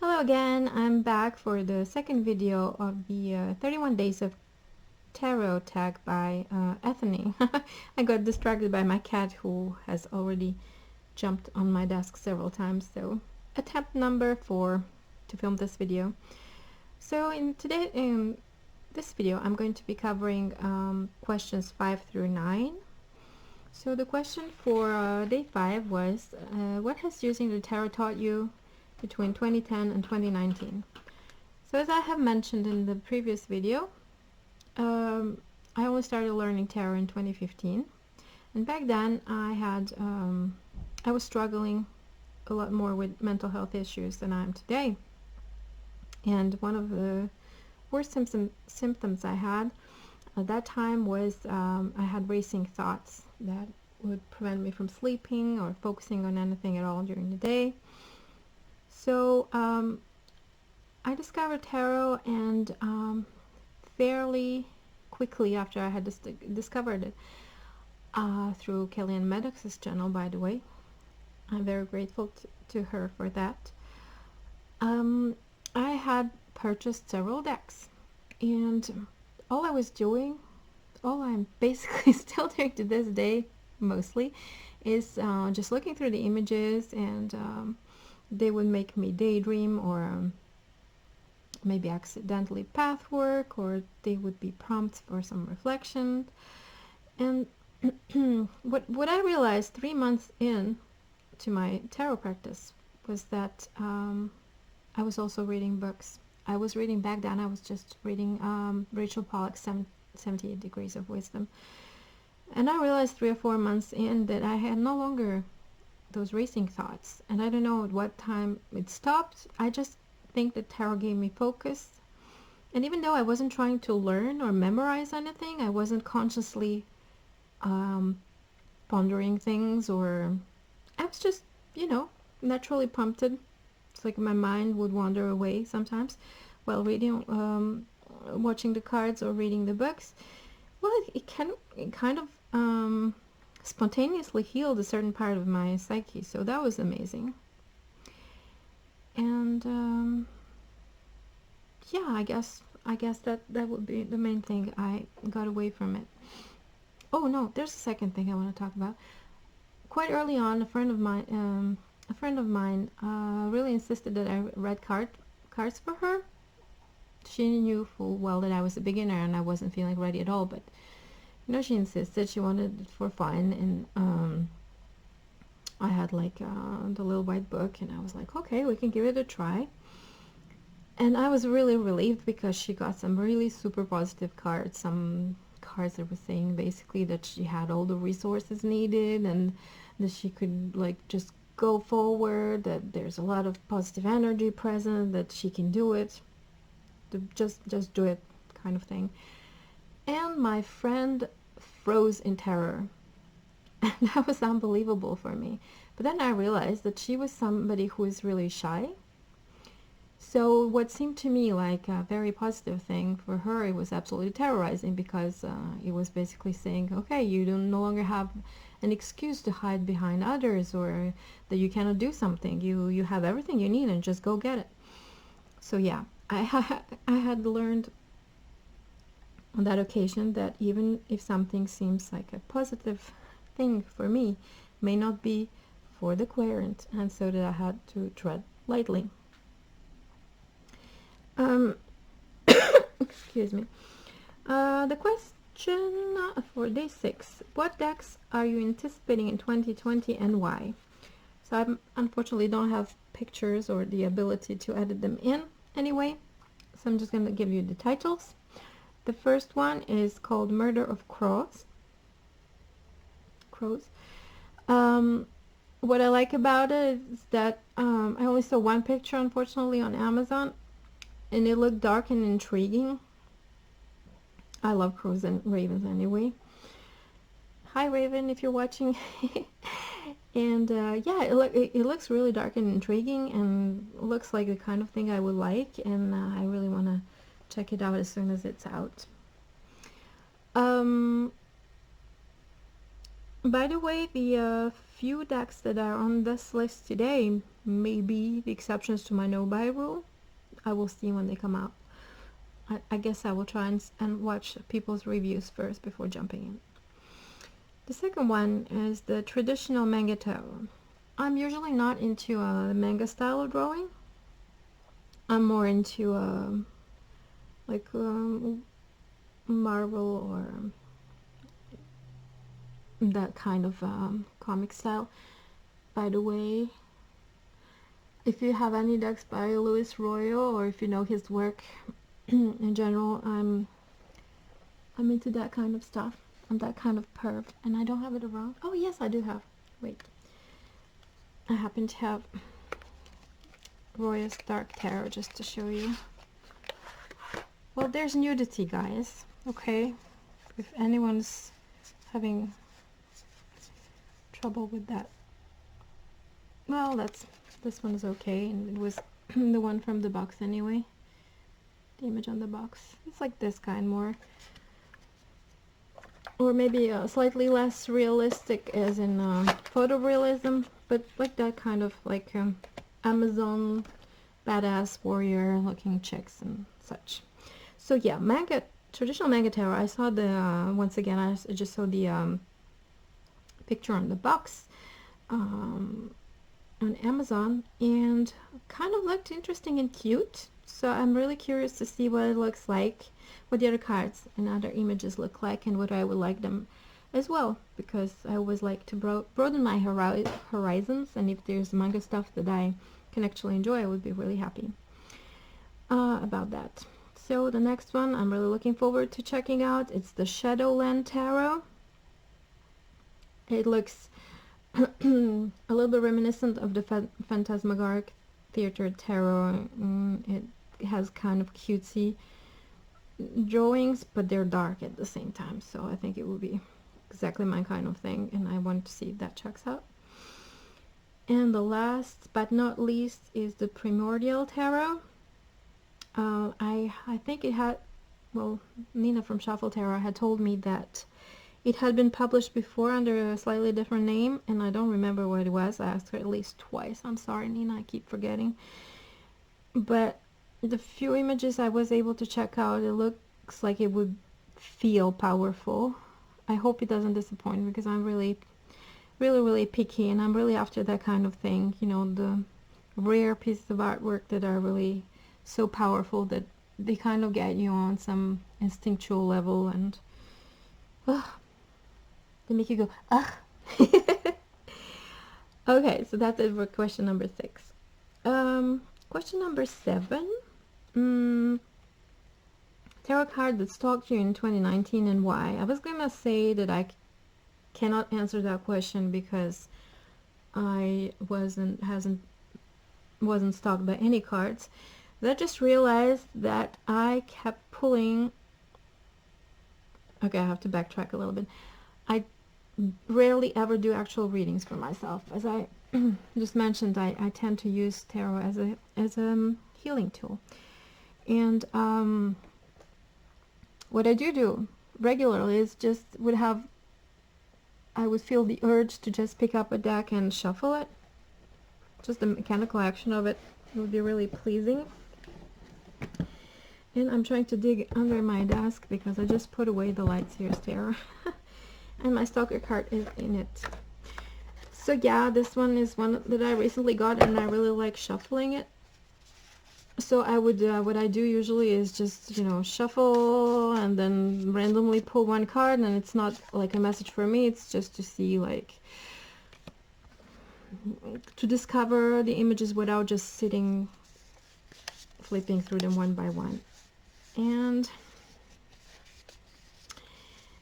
Hello again, I'm back for the second video of the 31 Days of Tarot tag by Ethany. I got distracted by my cat who has already jumped on my desk several times, so attempt number 4 to film this video. So in this video I'm going to be covering questions 5 through 9. So the question for day 5 was, what has using the tarot taught you between 2010 and 2019? So as I have mentioned in the previous video, I only started learning tarot in 2015, and back then I was struggling a lot more with mental health issues than I am today. And one of the worst symptoms I had at that time was I had racing thoughts that would prevent me from sleeping or focusing on anything at all during the day. So I discovered tarot, and fairly quickly after I had discovered it through Kellyanne Maddox's channel, by the way. I'm very grateful to her for that. I had purchased several decks, and all I was doing, all I'm basically still doing to this day mostly, is just looking through the images, and they would make me daydream, or maybe accidentally path work, or they would be prompts for some reflection. And what I realized 3 months in to my tarot practice was that I was also reading books. I was reading back then, I was just reading Rachel Pollack's 78 Degrees of Wisdom. And I realized 3 or 4 months in that I had no longer those racing thoughts. And I don't know at what time it stopped. I just think that tarot gave me focus. And even though I wasn't trying to learn or memorize anything, I wasn't consciously pondering things, or I was just, naturally prompted. It's like my mind would wander away sometimes while reading, watching the cards or reading the books. Well, it kind of spontaneously healed a certain part of my psyche, so that was amazing. And yeah, I guess that would be the main thing I got away from it. Oh no, there's a second thing I want to talk about. Quite early on, a friend of mine really insisted that I read cards for her. She knew full well that I was a beginner and I wasn't feeling ready at all, but she insisted. She wanted it for fun, and I had like the little white book, and I was like, okay, we can give it a try. And I was really relieved because she got some really super positive cards, some cards that were saying basically that she had all the resources needed, and that she could like just go forward, that there's a lot of positive energy present, that she can do it, just do it kind of thing. And my friend froze in terror. And that was unbelievable for me. But then I realized that she was somebody who is really shy. So what seemed to me like a very positive thing, for her it was absolutely terrorizing, because it was basically saying, okay, you no longer have an excuse to hide behind others, or that you cannot do something. You have everything you need, and just go get it. So yeah, I had learned on that occasion that even if something seems like a positive thing for me, may not be for the querent, and so that I had to tread lightly. Excuse me. The question for day 6: what decks are you anticipating in 2020 and why? So I unfortunately don't have pictures or the ability to edit them in anyway, so I'm just going to give you the titles. The first one is called Murder of Crows. What I like about it is that I only saw one picture, unfortunately, on Amazon, and it looked dark and intriguing. I love crows and ravens anyway. Hi Raven, if you're watching. And yeah, it looks really dark and intriguing, and looks like the kind of thing I would like, and I really want to check it out as soon as it's out. By the way, the few decks that are on this list today may be the exceptions to my no-buy rule. I will see when they come out. I guess I will try and watch people's reviews first before jumping in. The second one is the traditional manga tarot. I'm usually not into the manga style of drawing. I'm more into like Marvel or that kind of comic style. By the way, if you have any decks by Louis Royo, or if you know his work in general, I'm into that kind of stuff. I'm that kind of perv, and I don't have it around. Oh yes, I do have. Wait, I happen to have Roy's Dark Tarot just to show you. Well, there's nudity, guys. Okay, if anyone's having trouble with that, well, this one is okay, and it was the one from the box anyway. The image on the box, it's like this kind more, or maybe slightly less realistic, as in photorealism, but like that kind of like Amazon badass warrior looking chicks and such. So yeah, manga, traditional manga tarot. I saw the once again I just saw the picture on the box on Amazon, and kind of looked interesting and cute. So I'm really curious to see what it looks like, what the other cards and other images look like, and what I would like them as well, because I always like to broaden my horizons, and if there's manga stuff that I can actually enjoy, I would be really happy about that. So the next one I'm really looking forward to checking out, it's the Shadowland Tarot. It looks a little bit reminiscent of the Phantasmagoric Theater Tarot. It has kind of cutesy drawings, but they're dark at the same time, so I think it will be exactly my kind of thing, and I want to see if that checks out. And the last but not least is the Primordial Tarot. I think it had, well, Nina from Shuffle Tarot had told me that it had been published before under a slightly different name, and I don't remember what it was. I asked her at least twice. I'm sorry, Nina, I keep forgetting. But the few images I was able to check out, it looks like it would feel powerful. I hope it doesn't disappoint, because I'm really picky, and I'm really after that kind of thing, you know, the rare pieces of artwork that are really so powerful that they kind of get you on some instinctual level, and they make you go, ugh. Okay, so that's it for question number 6. Question number 7. Tarot card that stalked you in 2019 and why? I was gonna say that I cannot answer that question because I wasn't stalked by any cards. But I just realized that I kept pulling. Okay, I have to backtrack a little bit. I rarely ever do actual readings for myself. As I just mentioned, I tend to use tarot as a healing tool. And what I do regularly is just I would feel the urge to just pick up a deck and shuffle it. Just the mechanical action of it would be really pleasing. And I'm trying to dig under my desk because I just put away the Light Seers Tarot. And my stalker card is in it. So yeah, this one is one that I recently got, and I really like shuffling it. So I would, what I do usually is just, you know, shuffle and then randomly pull one card, and it's not like a message for me, it's just to see, like, to discover the images without just sitting, flipping through them one by one. And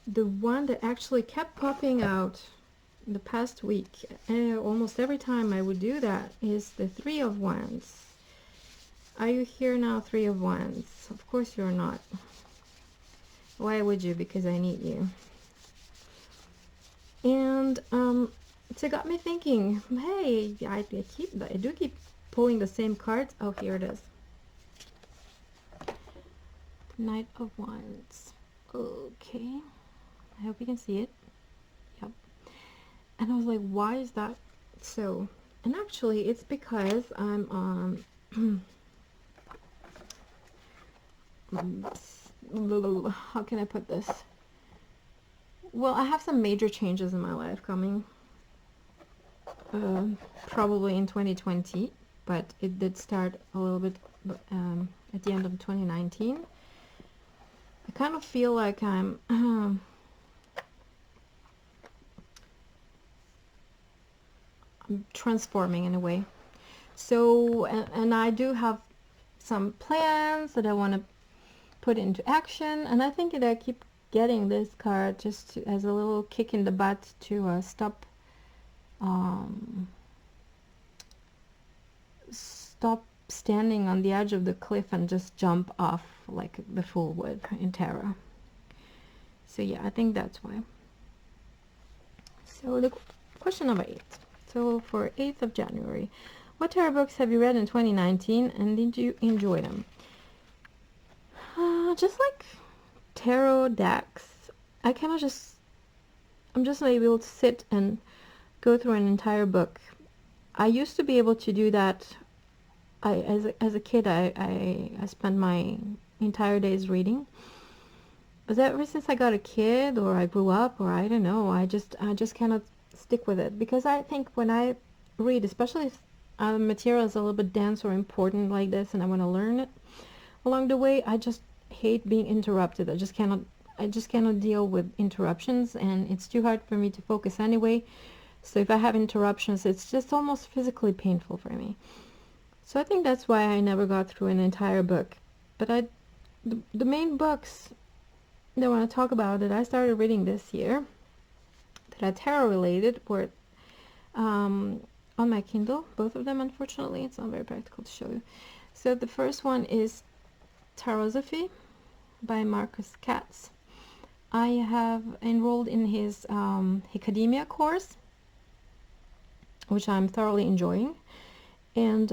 the one that actually kept popping out the past week, almost every time I would do that, is the Three of Wands. Are you here now, Three of Wands? Of course you're not. Why would you? Because I need you. And so it got me thinking, hey, I do keep pulling the same cards. Oh, here it is. Knight of Wands. Okay. I hope you can see it. Yep. And I was like, why is that so? And actually, it's because I'm on how can I put this? Well, I have some major changes in my life coming, uh, probably in 2020, but it did start a little bit at the end of 2019. I kind of feel like I'm I'm transforming in a way. So, and I do have some plans that I want to put into action, and I think that I keep getting this card just to, as a little kick in the butt to stop standing on the edge of the cliff and just jump off like the fool would in tarot. So yeah, I think that's why. So the question number 8. So for 8th of January, what tarot books have you read in 2019 and did you enjoy them? Just like tarot decks, I'm just not able to sit and go through an entire book. I used to be able to do that. As a kid, I spent my entire days reading. But ever since I got a kid, or I grew up, or I don't know, I just cannot stick with it, because I think when I read, especially if material is a little bit dense or important like this, and I want to learn it along the way, I just hate being interrupted. I just cannot deal with interruptions, and it's too hard for me to focus anyway. So if I have interruptions, it's just almost physically painful for me. So I think that's why I never got through an entire book. But the main books that I want to talk about that I started reading this year that are tarot related were on my Kindle. Both of them, unfortunately, it's not very practical to show you. So the first one is Tarosophy by Marcus Katz. I have enrolled in his Academia course, which I'm thoroughly enjoying. And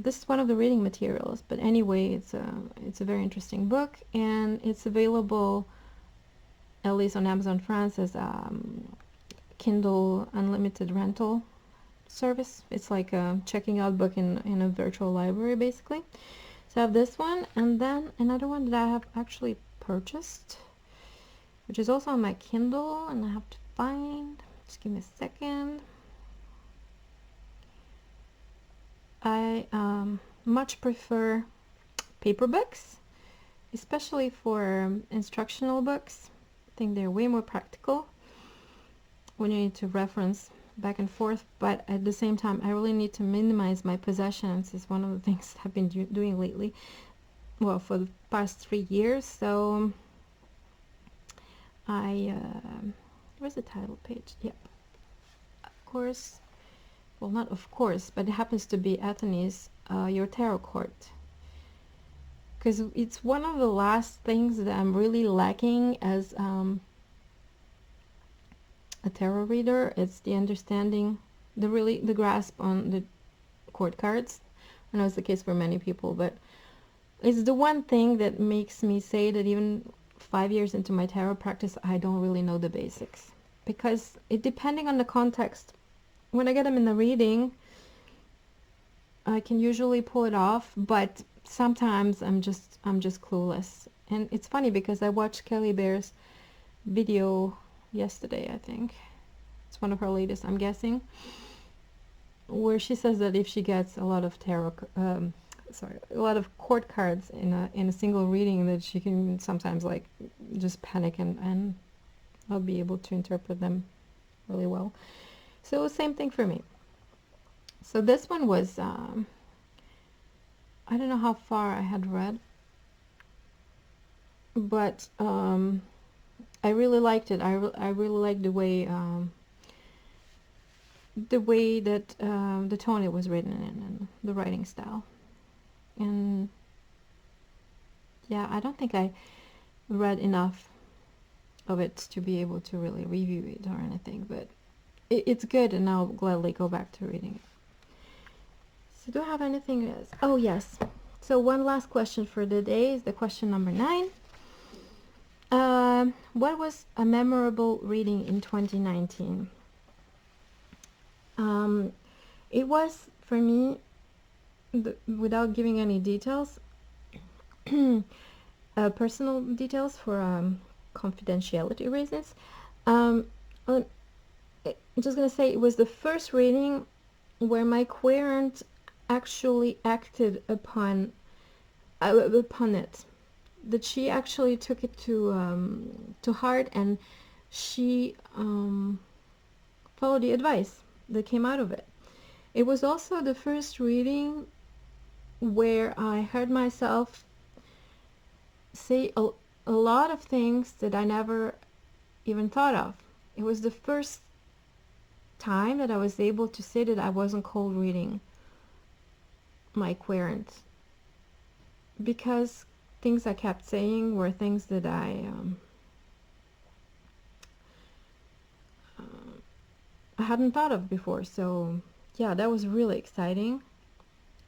this is one of the reading materials. But anyway, it's a very interesting book, and it's available at least on Amazon France as Kindle unlimited rental service. It's like a checking out book in a virtual library, basically. So I have this one, and then another one that I have actually purchased, which is also on my Kindle, and I have to find, just give me a second. I much prefer paper books, especially for instructional books. I think they're way more practical when you need to reference back and forth, but at the same time I really need to minimize my possessions. Is one of the things I've been doing lately, well, for the past 3 years. So where's the title page? Yep, of course, well, not of course, but it happens to be Athene's Your Tarot Court, because it's one of the last things that I'm really lacking as a tarot reader. It's the understanding, the grasp on the court cards. I know it's the case for many people, but it's the one thing that makes me say that even 5 years into my tarot practice, I don't really know the basics, because it depending on the context. When I get them in the reading, I can usually pull it off, but sometimes I'm just clueless. And it's funny because I watched Kelly Bear's video yesterday, I think. It's one of her latest, I'm guessing, where she says that if she gets a lot of tarot, a lot of court cards in a single reading, that she can sometimes like just panic and not be able to interpret them really well. So same thing for me. So this one was, I don't know how far I had read, but I really liked it. I really liked the way that the tone it was written in, and the writing style. And yeah, I don't think I read enough of it to be able to really review it or anything, but it's good, and I'll gladly go back to reading it. So do I have anything else? Oh yes. So one last question for the day is the question number 9. What was a memorable reading in 2019? It was for me, without giving any details, personal details for confidentiality reasons. Um, I'm just gonna say it was the first reading where my querent actually acted upon it. That she actually took it to heart, and she followed the advice that came out of it. It was also the first reading where I heard myself say a lot of things that I never even thought of. It was the first time that I was able to say that I wasn't cold reading my querent, because things I kept saying were things that I hadn't thought of before. So yeah, that was really exciting,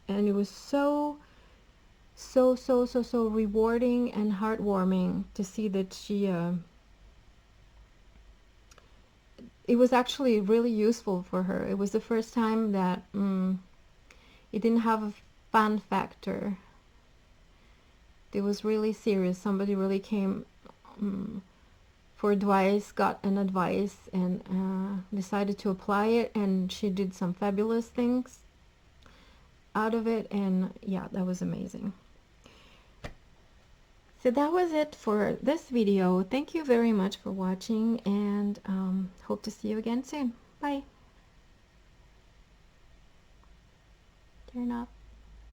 and it was so rewarding and heartwarming to see that she it was actually really useful for her. It was the first time that it didn't have a fun factor. It was really serious. Somebody really came for advice, got an advice, and decided to apply it, and she did some fabulous things out of it, and yeah, that was amazing. So that was it for this video. Thank you very much for watching, and hope to see you again soon. Bye. Turn up.